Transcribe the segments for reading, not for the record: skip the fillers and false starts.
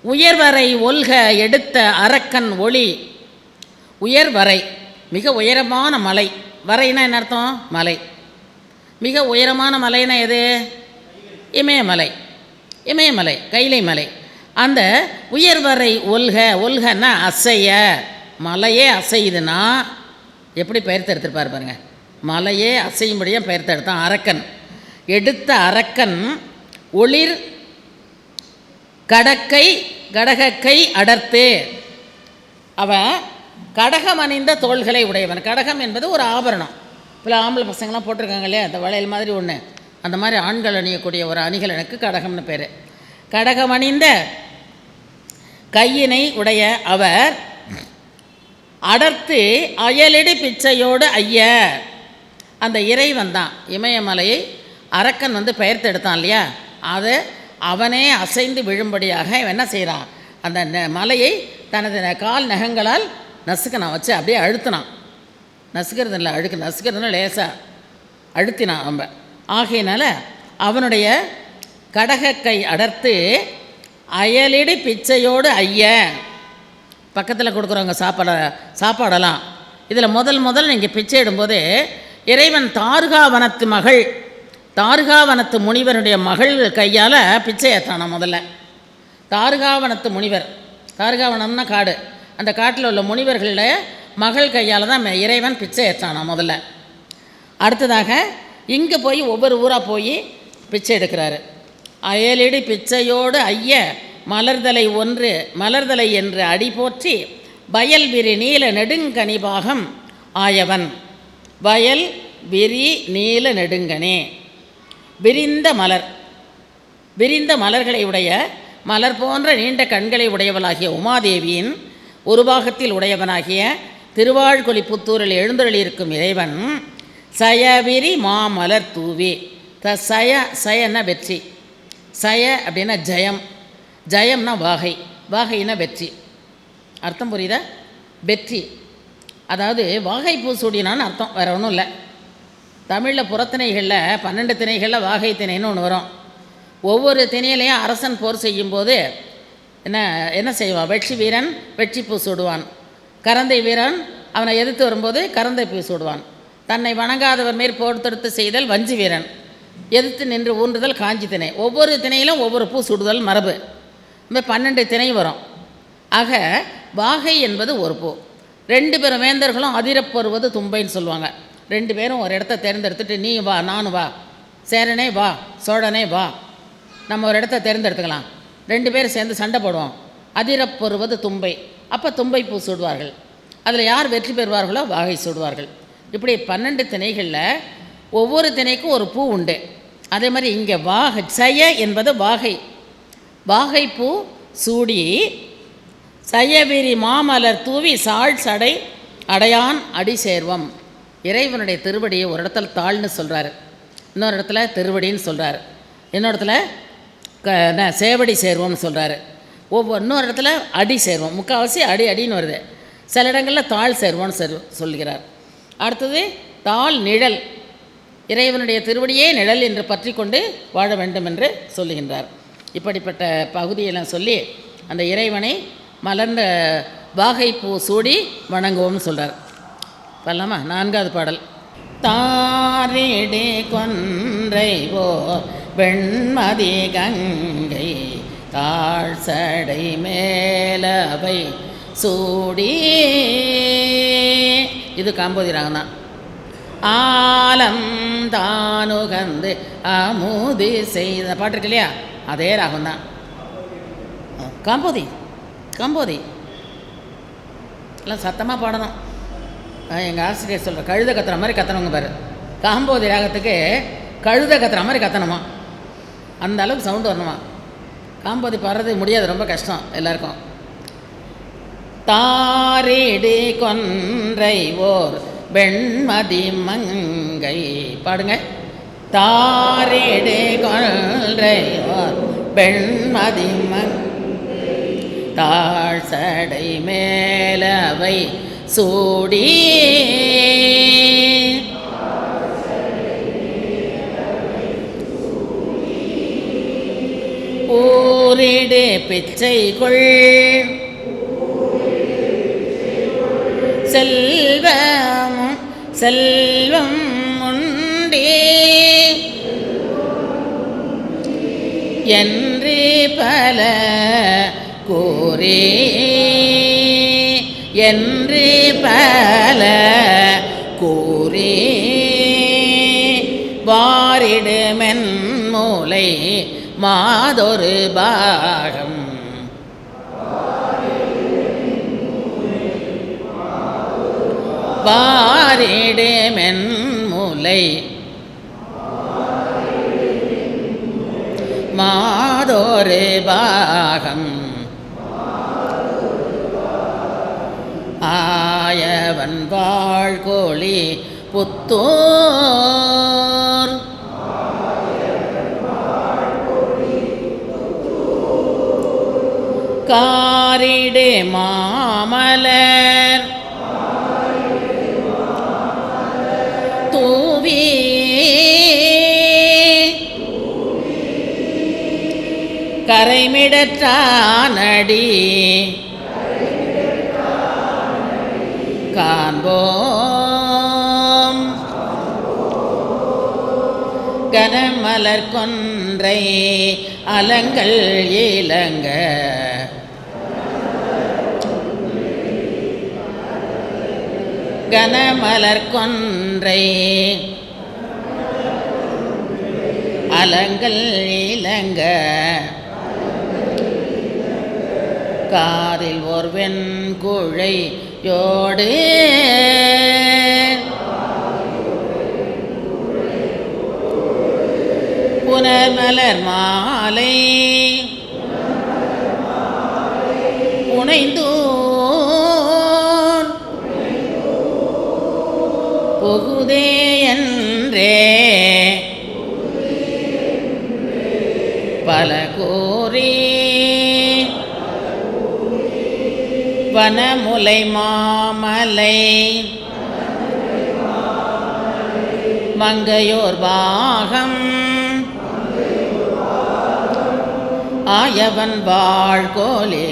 உயர்வரை ஒல்க எடுத்த அரக்கன் ஒளி. உயர்வரை மிக உயரமான மலை. வரைனா என்ன அர்த்தம்? மலை. மிக உயரமான மலைனா எது? இமயமலை. இமயமலை, கைலை மலை. அந்த உயர்வரை ஒல்க, ஒல்கன்னா அசைய. மலையே அசையுதுன்னா எப்படி பெயர்த்து எடுத்துருப்பார் பாருங்க. மலையே அசையும்படியாக பெயர்த்து எடுத்தான் அரக்கன். எடுத்த அரக்கன் ஒளிர் கடக்கை கடகக்கை அடர்த்து. அவன் கடகம் அணிந்த தோள்களை உடையவன். கடகம் என்பது ஒரு ஆபரணம். இப்போ ஆம்பளை பசங்களாம் போட்டிருக்காங்க இல்லையா, அந்த வளையல் மாதிரி ஒன்று, அந்த மாதிரி ஆண்கள் அணியக்கூடிய ஒரு அணிகள் எனக்கு கடகம்னு பேர். கடகம் அணிந்த கையினை உடைய அவர் அடர்த்து அயலடி பிச்சையோடு ஐய. அந்த இறைவன் தான் இமயமலையை அரக்கன் பெயர்த்து எடுத்தான் இல்லையா, அதை அவனே அசைந்து விழும்படியாக என்ன செய்கிறான், அந்த மலையை தனது கால் நகங்களால் நசுக்கனான், வச்சு அப்படியே அழுத்தினான். நசுக்கிறது இல்லை, நசுக்கிறதுனா லேசாக அழுத்தினான் நம்ம. ஆகையினால அவனுடைய கடகக்கை அடர்த்து அயலிடி பிச்சையோடு ஐய. பக்கத்தில் கொடுக்குறவங்க சாப்பாடெல்லாம் இதில் முதல் நீங்கள் பிச்சை இடும்போது இறைவன் தார்காவனத்து மகள், தார்காவனத்து முனிவருடைய மகள் கையால் பிச்சை ஏற்றானா. முதல்ல தார்காவனத்து முனிவர், தார்காவனம்னா காடு, அந்த காட்டில் உள்ள முனிவர்களுடைய மகள் கையால் தான் இறைவன் பிச்சை ஏற்றானா முதல்ல. அடுத்ததாக இங்கே போய் ஒவ்வொரு ஊராக போய் பிச்சை எடுக்கிறாரு. அயலிடி பிச்சையோடு ஐய மலர்தலை ஒன்று மலர்தலை என்று அடி போற்றி வயல் விரி நீல நெடுங்கனிபாகம் ஆயவன். வயல் விரி நீல நெடுங்கனே, விரிந்த மலர், விரிந்த மலர்களை உடைய, மலர் போன்ற நீண்ட கண்களை உடையவளாகிய உமாதேவியின் ஒரு பாகத்தில் உடையவனாகிய திருவாழ்கொலி புத்தூரில் எழுந்தருளியிருக்கும் இறைவன் சயவிரி மாமலர் தூவி. சயன்னா வெற்றி, சய அப்படின்னா ஜெயம், ஜெயம்னா வாகை, வாகைன்னா வெற்றி. அர்த்தம் புரியுதா? வெற்றி, அதாவது வாகை பூ சூடினான்னு அர்த்தம், வேறு ஒன்றும் இல்லை. தமிழில் புறத்திணைகளில் 12 திணைகளில் வாகை திணைன்னு ஒன்று வரும். ஒவ்வொரு திணையிலையும் அரசன் போர் செய்யும்போது என்ன செய்வான், வெற்றி வீரன் வெற்றி பூ சூடுவான், கரந்தை வீரன் அவனை எதிர்த்து வரும்போது கரந்தை பூ சூடுவான், தன்னை வணங்காதவர் மேற் போர் தொடுத்து செய்தல் வஞ்சி வீரன், எதிர்த்து நின்று ஊன்றுதல் காஞ்சி திணை. ஒவ்வொரு திணையிலும் ஒவ்வொரு பூ சுடுதல் மரபு. இந்த 12 திணை வரும். ஆக வாகை என்பது ஒரு பூ. 2 பேரும் வேந்தர்களும் அதிரப்பொருவது தும்பைன்னு சொல்லுவாங்க. 2 பேரும் ஒரு இடத்த தேர்ந்தெடுத்துட்டு நீ வா நானும் வா, சேரனே வா சோழனே வா, நம்ம ஒரு இடத்த தேர்ந்தெடுத்துக்கலாம். 2 பேரும் சேர்ந்து சண்டை போடுவோம். அதிரப்பொருவது தும்பை. அப்போ தும்பை பூ சூடுவார்கள். அதில் யார் வெற்றி பெறுவார்களோ வாகை சூடுவார்கள். இப்படி 12 திணைகளில் ஒவ்வொரு திணைக்கும் ஒரு பூ உண்டு. அதே மாதிரி இங்கே வாகை சய என்பது வாகை, வாகை பூ சூடி சயவிரி மாமலர் தூவி சாழ் சடை அடையான் அடி சேர்வம். இறைவனுடைய திருவடியை ஒரு இடத்துல தாள்னு சொல்கிறாரு, இன்னொரு இடத்துல திருவடின்னு சொல்கிறாரு, இன்னொரு இடத்துல சேவடி சேர்வம்னு சொல்கிறாரு, இன்னொரு இடத்துல அடி சேர்வம். முக்கால்வாசி அடின்னு வருது. சில இடங்களில் தாழ் சேர்வம்னு சொல்கிறார். அடுத்தது தாழ் நிழல், இறைவனுடைய திருவடியே நிழல் என்று பற்றி கொண்டு வாழ வேண்டும் என்று சொல்லுகின்றார். இப்படிப்பட்ட பகுதியெல்லாம் சொல்லி அந்த இறைவனை மலர்ந்த வாகை பூ சூடி வணங்குவோம்னு சொல்கிறார். பண்ணலாமா? 4வது பாடல். தாரிடே கொன்றை ஓ வெண்மதி கங்கை தாழ்சடை மேலவை சூடி. இது காம்போதி ராகம் தான். ஆலம் தானுகந்து அமுதி செய்த பாட்டு இருக்கு இல்லையா, அதே ராகம் தான். காம்போதி காம்போதி எல்லாம் சத்தமாக பாடணும். எங்கள் ஆசிரியர் சொல்கிற கழுத கத்துற மாதிரி கத்தணுங்க பாரு. காம்போதி ராகத்துக்கு கழுத கத்துற மாதிரி கத்தணுமா, அந்த அளவுக்கு சவுண்டு வரணுமா. காம்போதி பாடுறது முடியாது, ரொம்ப கஷ்டம் எல்லாருக்கும். தாரிடி கொன்றை ஓர் வெண்மதி மங்கை பாடுங்க. தாரிடி கொன்றை ஓர் வெண்மதி தாழ்சடை மேலவை சூடி. ஊரே ஊரிடு பிச்சைக்குள் செல்வமும் செல்வம் உண்டே என்று பல கூறே என்று பல கூறே வாரிடுமென் மூலை மாதொரு பாகம் வாரிடுமென் மூலை மாதொரு பாகம் ஆயவன் வாழ்கோழி புத்தூர் காரிடு மாமலர் தூவி கரைமிடற்றானடி காண்போம் கனமலர் கொன்றை அலங்கள் இலங்க கனமலர் கொன்றை அலங்கள் இலங்க காதில் ஒரு வெண்குழையோடு புனர்மலர் மாலை புனைந்தூர் புகுதே என்றே பல கூறி வனமுலை மாமலை மங்கையோர் பாகம் ஆயவன் வாழ்கோலே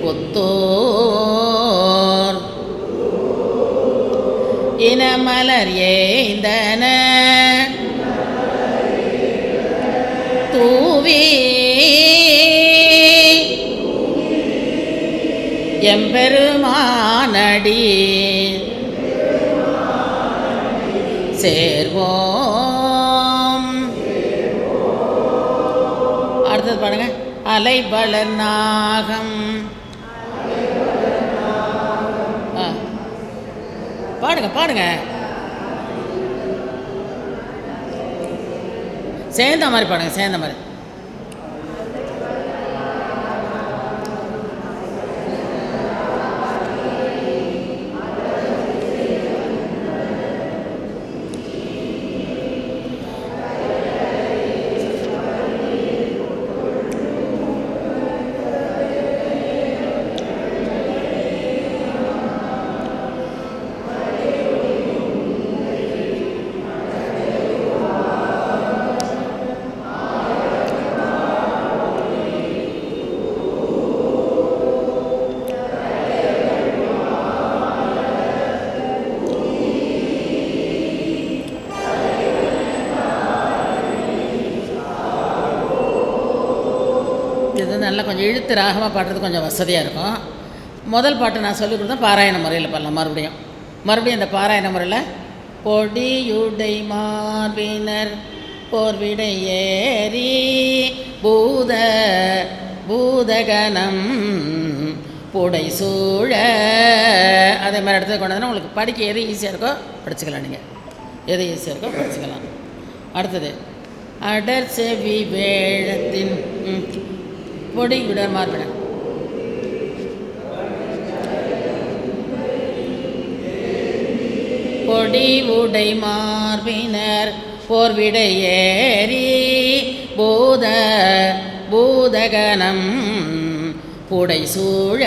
புத்தூர் இனமலர் ஏய்ந்தன தூவி எம்பெருமானடி சேர்வோம். அடுத்தது பாடுங்க. அலைவளர் நாகம். பாடுங்க பாடுங்க, சேர்ந்த மாதிரி பாடுங்க, சேர்ந்த மாதிரி. இது நல்லா கொஞ்சம் இழுத்து ராகமாக பாடுறது கொஞ்சம் வசதியாக இருக்கும். முதல் பாட்டு நான் சொல்லிக் கொடுத்தேன், பாராயண முறையில் பண்ணலாம். மறுபடியும் இந்த பாராயண முறையில் பொடியுடை மார்பினர் போர்விடை ஏறி பூதகனம் புடை சூழ, அதே மாதிரி இடத்துல கொண்டு வந்தால் உங்களுக்கு படிக்க எது ஈஸியாக இருக்கோ படிச்சுக்கலாம். நீங்கள் எது ஈஸியாக இருக்கோ படிச்சுக்கலாம். அடுத்தது அடர் செவி வேழத்தின் பொடி விடர் மார்பின பொடி உடை மார்பினர் போர்விடை ஏறி பூதகனம் புடை சூழ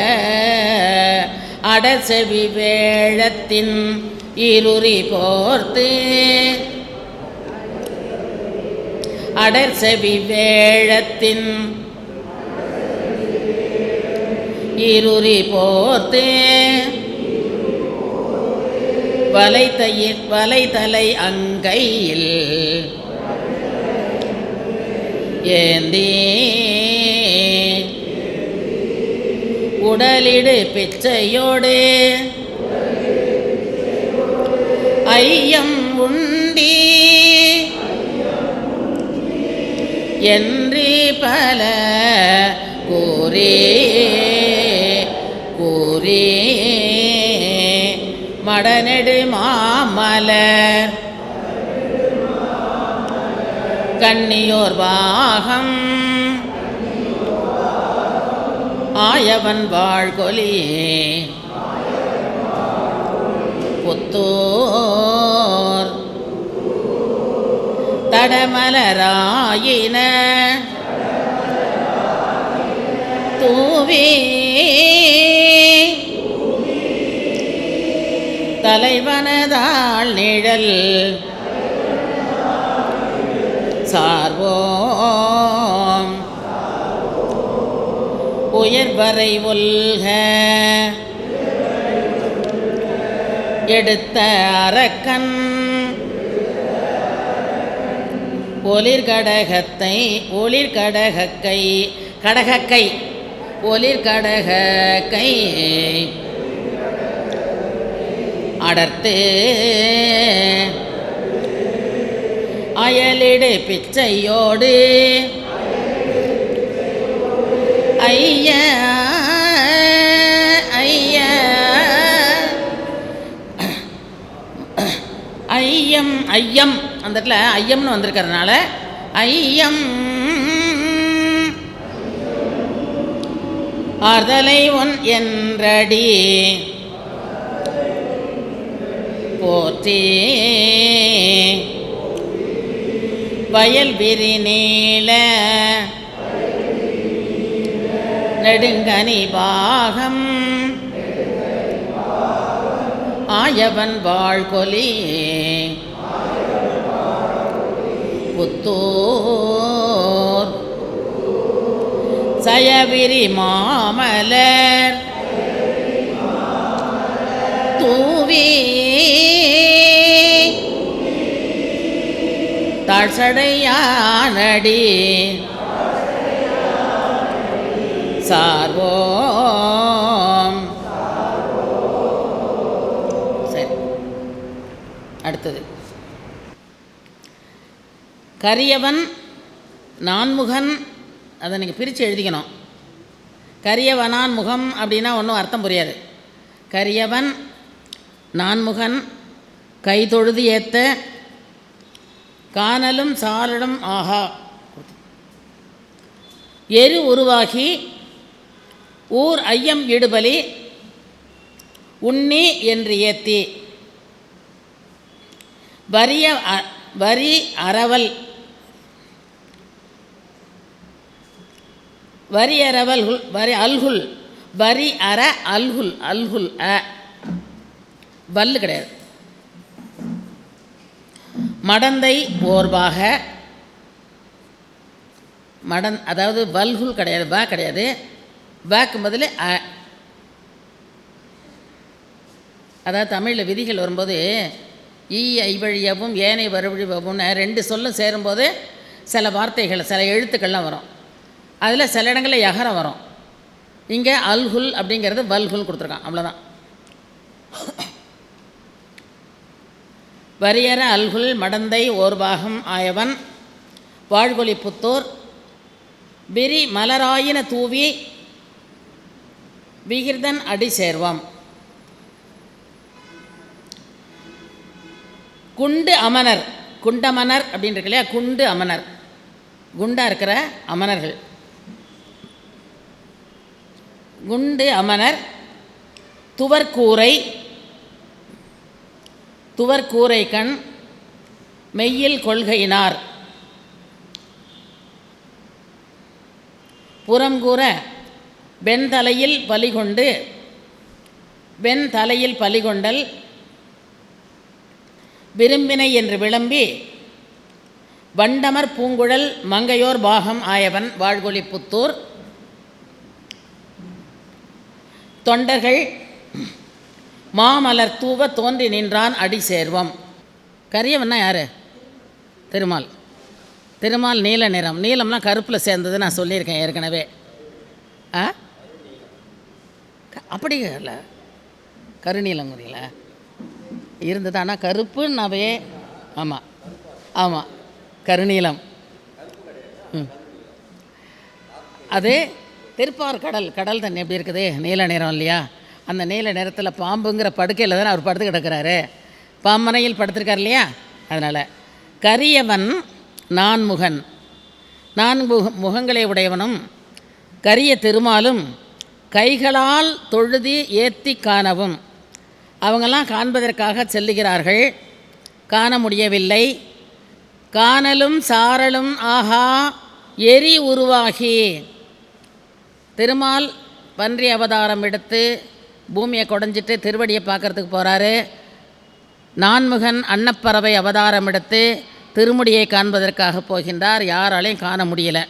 அடர் செவி வேழத்தின் இருறி போர்த்து அடர் செவி வேழத்தின் இருறி போர்த்தே வலைத்தலை அங்கையில் ஏந்தி உடலிடு பிச்சையோடு ஐயம் உண்டி என்று பல கூறே மடநெடு மாமலர் கண்ணியோர் பாகம் ஆயவன் வாழ்கொலியே புத்தூர் தடமலராயின தூவே தலைவனதாள் நிழல் சார்வோம் உயர்வரை ஒல்க எடுத்த அரக்கன் ஒளிர்கடகத்தை கடகக்கை ஒளிர்கடகக்கை அடர்த்து அயலிடு பிச்சையோடு ஐய ஐயம் அந்த இடத்துல ஐயம்னு வந்திருக்கிறதுனால ஐயம் ஆர்தலை ஒன் என்றடி போற்றி வயல் விரி நீள நெடுங்கனி பாகம் ஆயவன் வாழ்கொலியே புத்தூர் சயவிரி மாமலர் தூவி தாழ்சடையானடி சார்வோம். சரி, அடுத்தது கரியவன் நான்முகன். அதை நீங்கள் பிரித்து எழுதிக்கணும். கரியவனான் முகம் அப்படின்னா ஒன்றும் அர்த்தம் புரியாது. கரியவன் நான்முகன் கைதொழுது ஏத்த காணலும் சாலடும் ஆஹா. எரு உருவாகி ஊர் ஐயம் இடுபலி உண்ணி என்று ஏத்தி வரி அரவல் வரி அரவல் வரி அல்குல் வரி அற அல்குல் அல்குல் வல்லு கிடையாது. மடந்தை ஓர்வாக அதாவது வல்குல் கிடையாது, பா கிடையாது. பேக்கு பதில் அதாவது தமிழில் விதிகள் வரும்போது ஈ ஐவழியவும் ஏனை வருவழியவும்னு ரெண்டு சொல்லும் சேரும்போது சில வார்த்தைகள் சில எழுத்துக்கள்லாம் வரும். அதில் சில இடங்களில் யகரம் வரும். இங்கே அல்குல் அப்படிங்கிறது வல்குல் கொடுத்துருக்கான், அவ்வளோதான். வரியற அல்குல் மடந்தை ஓர்பாகம் ஆயவன் வாழ்கொலி புத்தூர் விரி மலராயின தூவி விகிர்தன் அடி சேர்வாம். குண்டு அமனர் குண்டமனர் அப்படின்னு இருக்கு இல்லையா, குண்டு அமனர் குண்டாக இருக்கிற அமனர்கள். குண்டு அமனர் துவர்கூரை கண் மெய்யில் கொள்கையினார் புறங்கூற வெண்தலையில் பலிகொண்டு வெண்தலையில் பலிகொண்டல் விரும்பினை என்று விளம்பி வண்டமர் பூங்குழல் மங்கையோர் பாகம் ஆயவன் வாழ்கொழி புத்தூர். தொண்டர்கள் மாமலர் தூவ தோன்றி நின்றான் அடி சேர்வம். கரியவன்னா யார்? திருமால். திருமால் நீல நிறம். நீலம்லாம் கருப்பில் சேர்ந்தது நான் சொல்லியிருக்கேன் ஏற்கனவே. அப்படி இல்லை, கருநீலங்குறியில் இருந்தது. ஆனால் கருப்புன்னாவே ஆமாம் ஆமாம் கருநீலம். அது திருப்பார்கடல், கடல் தண்ணி எப்படி இருக்குது, நீல நிறம் இல்லையா? அந்த நீல நிறத்தில் பாம்புங்கிற படுக்கையில் தானே அவர் படுத்து கிடக்கிறாரு, பாம்பனையில் படுத்திருக்கார் இல்லையா? அதனால் கரியவன் நான்முகன், முகங்களை உடையவனும் கரிய திருமாலும் கைகளால் தொழுதி ஏத்தி காணவும். அவங்கெல்லாம் காண்பதற்காக செல்லுகிறார்கள், காண முடியவில்லை. காணலும் சாரலும் ஆகா எரி உருவாகி. திருமால் பன்றி அவதாரம் எடுத்து பூமியை குடஞ்சிட்டு திருவடியை பார்க்கறதுக்கு போகிறாரு. நான்முகன் அன்னப்பறவை அவதாரம் எடுத்து திருமுடியை காண்பதற்காக போகின்றார். யாராலையும் காண முடியல.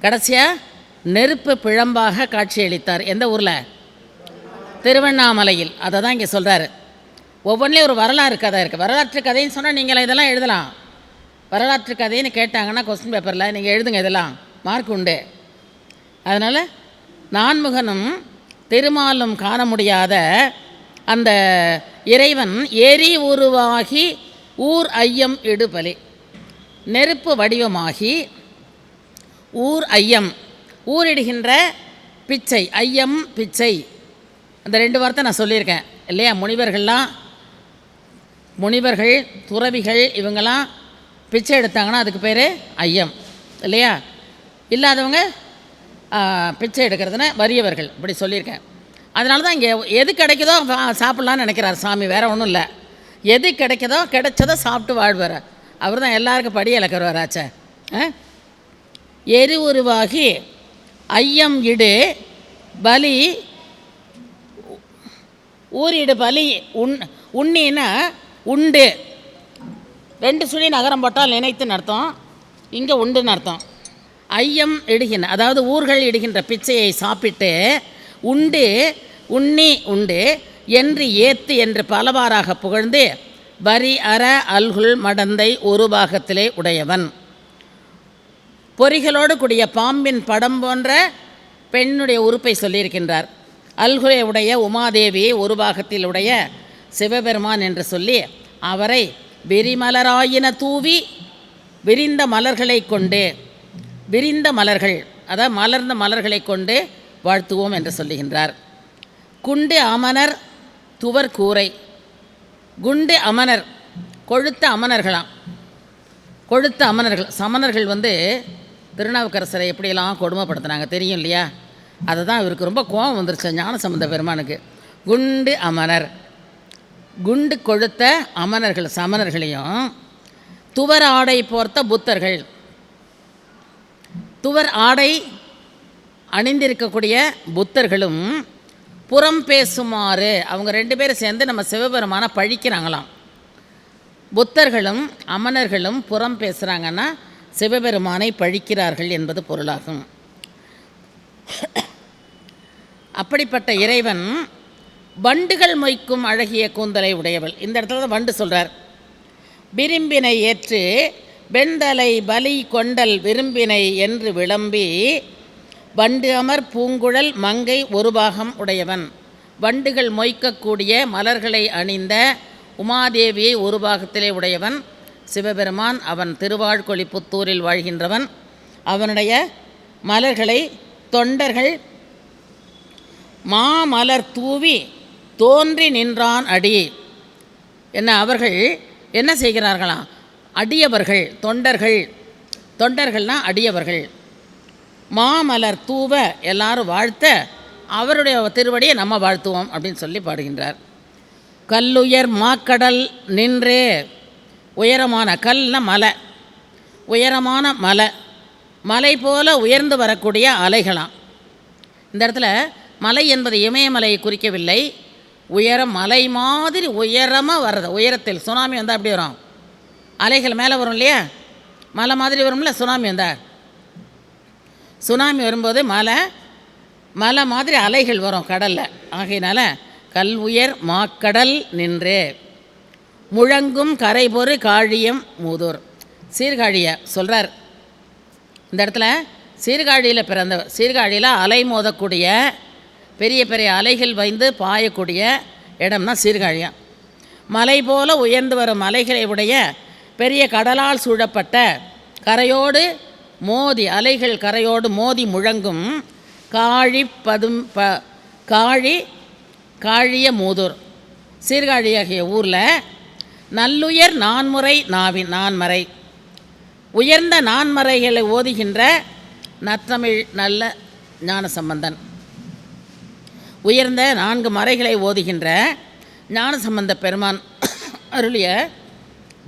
கடைசியாக நெருப்பு பிழம்பாக காட்சியளித்தார். எந்த ஊரில்? திருவண்ணாமலையில். அதை தான் இங்கே சொல்கிறாரு. ஒவ்வொன்றிலையும் ஒரு வரலாறு கதை இருக்குது. வரலாற்று கதைன்னு சொன்னால் நீங்கள் இதெல்லாம் எழுதலாம். வரலாற்று கதைன்னு கேட்டாங்கன்னா கொஸ்டின் பேப்பரில் நீங்கள் எழுதுங்க, இதெல்லாம் மார்க் உண்டு. அதனால் நான்முகனும் திருமாலும் காண முடியாத அந்த இறைவன் எரி உருவாகி ஊர் ஐயம் இடுபலி, நெருப்பு வடிவமாகி ஊர் ஐயம், ஊரிடுகின்ற பிச்சை, ஐயம் பிச்சை. அந்த 2 வார்த்தை நான் சொல்லியிருக்கேன் இல்லையா? முனிவர்கள் துறவிகள் இவங்கெல்லாம் பிச்சை எடுத்தாங்கன்னா அதுக்கு பேர் ஐயம் இல்லையா? இல்லாதவங்க பிச்சை எடுக்கிறதுனா வறியவர்கள், இப்படி சொல்லியிருக்கேன். அதனால தான் இங்கே எது கிடைக்குதோ சாப்பிட்லான்னு நினைக்கிறார் சாமி, வேறு ஒன்றும் இல்லை. எது கிடைச்சதோ சாப்பிட்டு வாழ்வார். அவர் தான் எல்லாருக்கும் படி இழக்கிறவராச்சே. எரி உருவாகி ஐயம் இடு பலி, ஊரிடு பலி. உண்ணின்னா உண்டு, 2 சுழி நகரம் போட்டால் நினைத்துன்னு அர்த்தம், இங்கே உண்டுன்னு அர்த்தம். ஐயம் இடுகின்ற, அதாவது ஊர்கள் இடுகின்ற பிச்சையை சாப்பிட்டு உண்டு உண்ணி உண்டு என்று ஏத்து என்று பலவாறாக புகழ்ந்து வரி அற அல்குல் மடந்தை ஒரு பாகத்திலே உடையவன். பொறிகளோடு கூடிய பாம்பின் படம் போன்ற பெண்ணுடைய உறுப்பை சொல்லியிருக்கின்றார். அல்குலை உடைய உமாதேவியை ஒரு பாகத்தில் உடைய சிவபெருமான் என்று சொல்லி அவரை விரிமலராயின தூவி, விரிந்த மலர்களை கொண்டு, விரிந்த மலர்கள் அதாவது மலர்ந்த மலர்களை கொண்டு வாழ்த்துவோம் என்று சொல்லுகின்றார். குண்டு அமனர் துவர் கூரை. குண்டு அமனர் கொழுத்த அமனர்களாம். கொழுத்த அமனர்கள், சமணர்கள் திருநாவுக்கரசரை எப்படியெல்லாம் கொடுமைப்படுத்தினாங்க தெரியும் இல்லையா? அதை தான் இவருக்கு ரொம்ப கோபம் வந்துருச்சு ஞானசம்பந்த பெருமானுக்கு. குண்டு அமனர், குண்டு கொழுத்த அமனர்கள் சமணர்களையும், துவர் ஆடை போர்த்த புத்தர்கள், துவர் ஆடை அணிந்திருக்கக்கூடிய புத்தர்களும் புறம் பேசுமாறு அவங்க 2 பேரும் சேர்ந்து நம்ம சிவபெருமானை பழிக்கிறாங்களாம். புத்தர்களும் அமனர்களும் புறம் பேசுகிறாங்கன்னா சிவபெருமானை பழிக்கிறார்கள் என்பது பொருளாகும். அப்படிப்பட்ட இறைவன் வண்டுகள் மொய்க்கும் அழகிய கூந்தலை உடையவள். இந்த இடத்துல தான் வண்டு சொல்கிறார். விரும்பினை ஏற்று வெண்தலை பலி கொண்டல் விரும்பினை என்று விளம்பி வண்டு அமர் பூங்குழல் மங்கை ஒரு பாகம் உடையவன். வண்டுகள் மொய்க்கக்கூடிய மலர்களை அணிந்த உமாதேவியை ஒரு பாகத்திலே உடையவன் சிவபெருமான். அவன் திருவாழ்கொழி புத்தூரில் வாழ்கின்றவன். அவனுடைய மலர்களை தொண்டர்கள் மாமலர் தூவி தோன்றி நின்றான் அடி. அவர்கள் என்ன செய்கிறார்களாம்? அடியவர்கள், தொண்டர்கள்னால் அடியவர்கள். மாமலர் தூவ எல்லாரும் வாழ்த்த அவருடைய திருவடியை நம்ம வாழ்த்துவோம் அப்படின்னு சொல்லி பாடுகின்றார். கல்லுயர் மாக்கடல் நின்றே, உயரமான கல்னா மலை, உயரமான மலை போல உயர்ந்து வரக்கூடிய அலைகளாம். இந்த இடத்துல மலை என்பது இமயமலையை குறிக்கவில்லை, உயரம் மலை மாதிரி உயரமாக வர்றது. உயரத்தில் சுனாமி வந்தால் அப்படி வரும், அலைகள் மேலே வரும் இல்லையா? மலை மாதிரி வரும்ல சுனாமி வந்தால். சுனாமி வரும்போது மலை மாதிரி அலைகள் வரும் கடலில். ஆகையினால கல் உயர் மாக்கடல் நின்று முழங்கும் கரை பொறு காழியம் மூதூர். சீர்காழியை சொல்கிறார் இந்த இடத்துல. சீர்காழியில் சீர்காழியில் அலை மோதக்கூடிய பெரிய பெரிய அலைகள் வைந்து பாயக்கூடிய இடம்னா சீர்காழியா. மலை போல உயர்ந்து வரும் மலைகளை உடைய பெரிய கடலால் சூழப்பட்ட கரையோடு மோதி அலைகள் கரையோடு மோதி முழங்கும் காழிய மூதூர் சீர்காழியாகிய ஊரில் நல்லுயர் நான்முறை நான்மறை உயர்ந்த நான்மறைகளை ஓதுகின்ற நற்றமிழ் நல்ல ஞானசம்பந்தன். உயர்ந்த 4 மறைகளை ஓதுகின்ற ஞானசம்பந்த பெருமான் அருளிய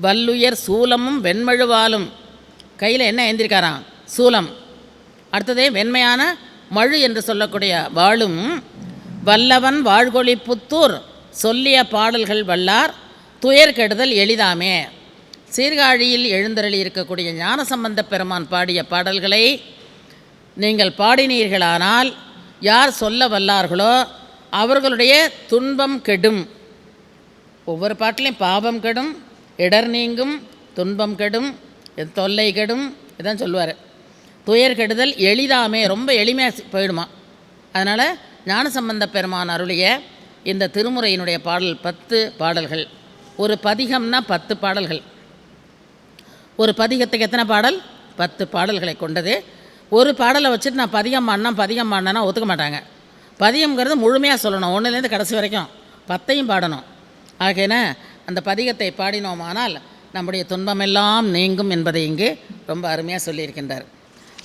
வல்லுயர் சூலமும் வெண்மழுவாலும். கையில் என்ன ஏந்திருக்காராம்? சூலம். அடுத்ததே வெண்மையான மழு என்று சொல்லக்கூடிய வாளும். வல்லவன் வாழ்கொழி புத்தூர் சொல்லிய பாடல்கள் வல்லார் துயர் கெடுதல் எளிதாமே. சீர்காழியில் எழுந்தருளி இருக்கக்கூடிய ஞானசம்பந்த பெருமான் பாடிய பாடல்களை நீங்கள் பாடினீர்களானால் யார் சொல்ல வல்லார்களோ அவர்களுடைய துன்பம் கெடும். ஒவ்வொரு பாட்டிலையும் பாவம் கெடும், இடர் நீங்கும், துன்பம் கெடும், தொல்லை கெடும், இதான் சொல்லுவார். துயர் கெடுதல் எளிதாமே, ரொம்ப எளிமையாக போயிடுமா. அதனால் ஞானசம்பந்த பெருமான் அருளிய இந்த திருமுறையினுடைய பாடல் 10 பாடல்கள். ஒரு பதிகம்னா 10 பாடல்கள். ஒரு பதிகத்துக்கு எத்தனை பாடல்? 10 பாடல்களை கொண்டது. ஒரு பாடலை வச்சுட்டு நான் பதிகம் பாடினேன்னா ஒத்துக்க மாட்டாங்க. பதிகம்ங்கிறது முழுமையாக சொல்லணும், ஒன்றுலேருந்து கடைசி வரைக்கும் 10ஐயும் பாடணும். ஆகையினா அந்த பதிகத்தை பாடினோமானால் நம்முடைய துன்பமெல்லாம் நீங்கும் என்பதை இங்கு ரொம்ப அருமையாக சொல்லியிருக்கின்றார்.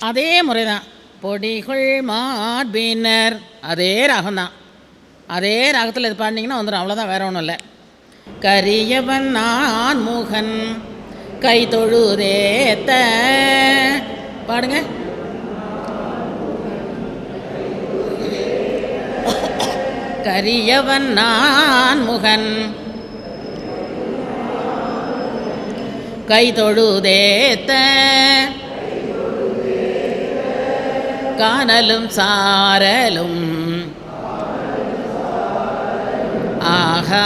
அதே முறை தான் பொடிகள் மார்பினர், அதே ராகம்தான். அதே ராகத்தில் இது பாடினீங்கன்னா வந்துடும், அவ்வளோதான், வேற ஒன்றும் இல்லை. கரியவன் நான் முகன் கை தொழுதேத்த பாடுங்க. கரியவன் நான் முகன் கை தொழுதேத்த காணலும் சாரலும் ஆஹா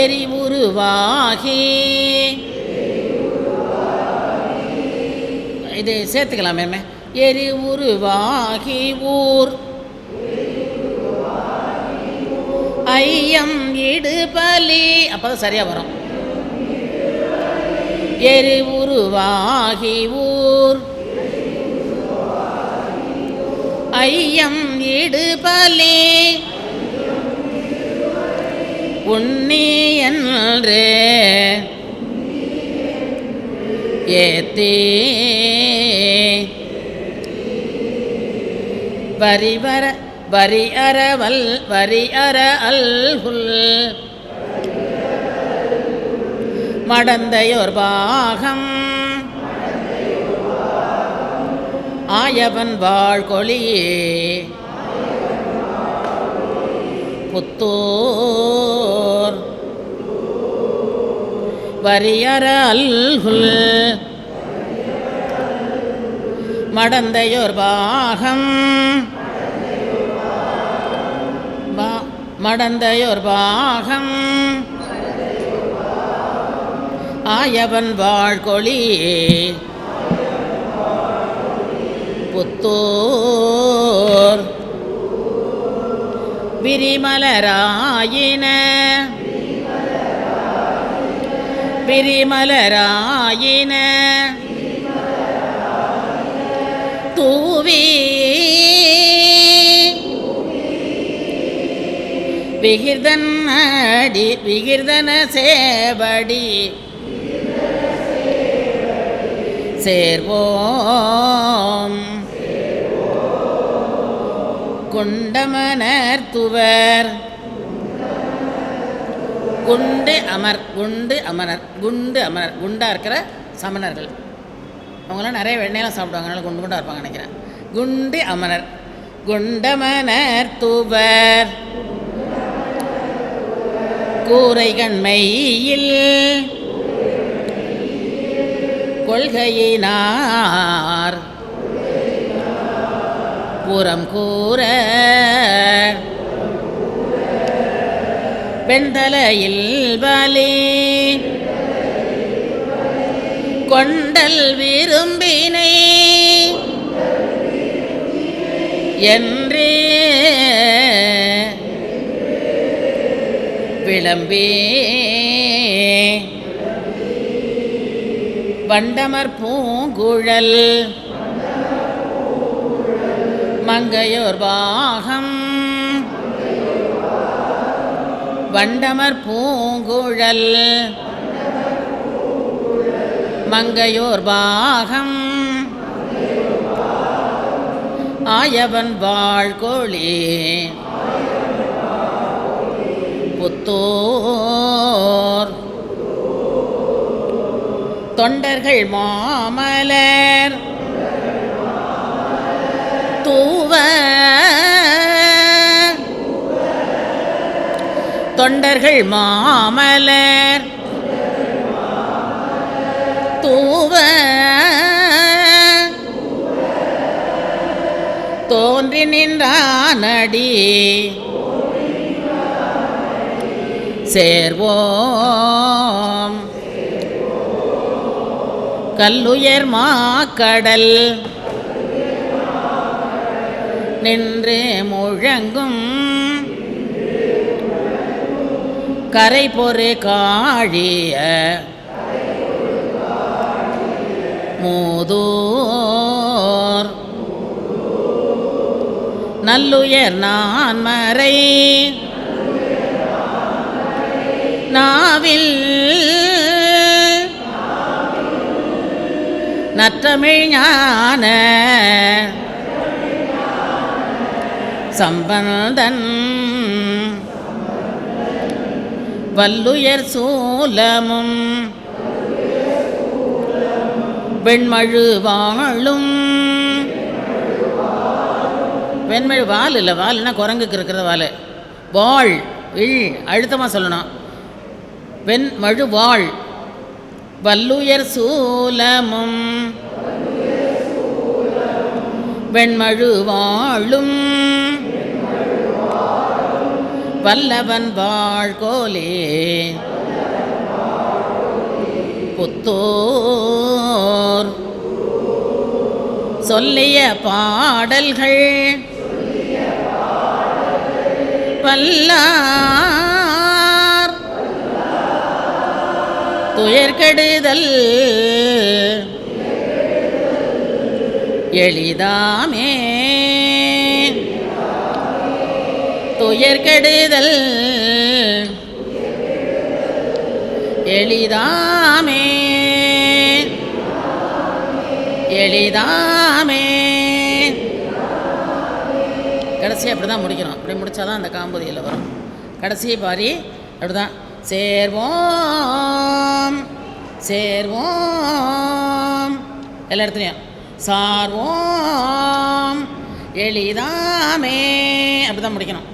எரிவுருவாகி. இது சேர்த்துக்கலாமே. எரிவுருவாகி ஊர் ஐயம் இடுபலி, அப்போதான் சரியாக வரும். எரிவுருவாகி ஊர் ஐயம் இடுபலி உண்ணி என்று ஏத்தே வரி அற அல்குல் மடந்தையோர் பாகம் ஆயவன் வாழ்கொழியே புத்தோர் வரியற அல்குல் மடந்தையோர் பாகம் மடந்தையோர் பாகம் ஆயவன் வாழ்கொழியே புத்தோர் விரிமலராயின தூவி விகிர்தன சேவடி சேர்வோம் குண்டமனர் துவர் குண்டு அமரர் குண்டாக இருக்கிற சமணர்கள். அவங்களாம் நிறைய வெண்ணெயெல்லாம் சாப்பிடுவாங்க, அதனால் குண்டாக இருப்பாங்க நினைக்கிறேன். குண்டு அமரர் குண்டமனர் துவர் கூரைகண்மையில் கொள்கையினார் புறம் கூற வெண்தலையில் வலி கொண்டல் விரும்பினை என்றே விளம்பே வண்டமர் பூங்குழல் மங்கையோர் பாகம் வண்டமர் பூங்குழல் மங்கையோர் பாகம் ஆயவன் வாழ்கோழி புத்தோர் தொண்டர்கள் மாமலர் தூவ தொண்டர்கள் மாமலர் தூவ தோன்றி நின்றானடி சேர்வோம் கல்லுயர் மாக்கடல் நின்று முழங்கும் கரை பொறு காழிய மூதூர் நல்லுயர் நான்மறை நாவில் நற்றமிழ் ஞான சம்பந்தன் வல்லுயர் சூலமும் வெண்மழு வாழும் வெண்மழு வால் இல்லை, வால்னா குரங்குக்கு இருக்கிற வால். வாழ் இல் அழுத்தமாக சொல்லணும். வெண்மழு வாழ் வல்லுயர் சூலமும் வெண்மழு வாழும் வல்லவன் வாழ்கோலே புத்தோர் சொல்லிய பாடல்கள் வல்லார் துயர்கெடுதல் எளிதாமே துயர்கெடுதல் எளிதாமே எளிதாமே. கடைசி அப்படி தான் முடிக்கணும். அப்படி முடித்தாதான் அந்த காம்பதியில் வரும். கடைசி பாரி அப்படி தான். சேர்வோம் சேர்வோம் எல்லா இடத்துலையும் சார்வோம் எளிதாமே அப்படி தான் முடிக்கணும்.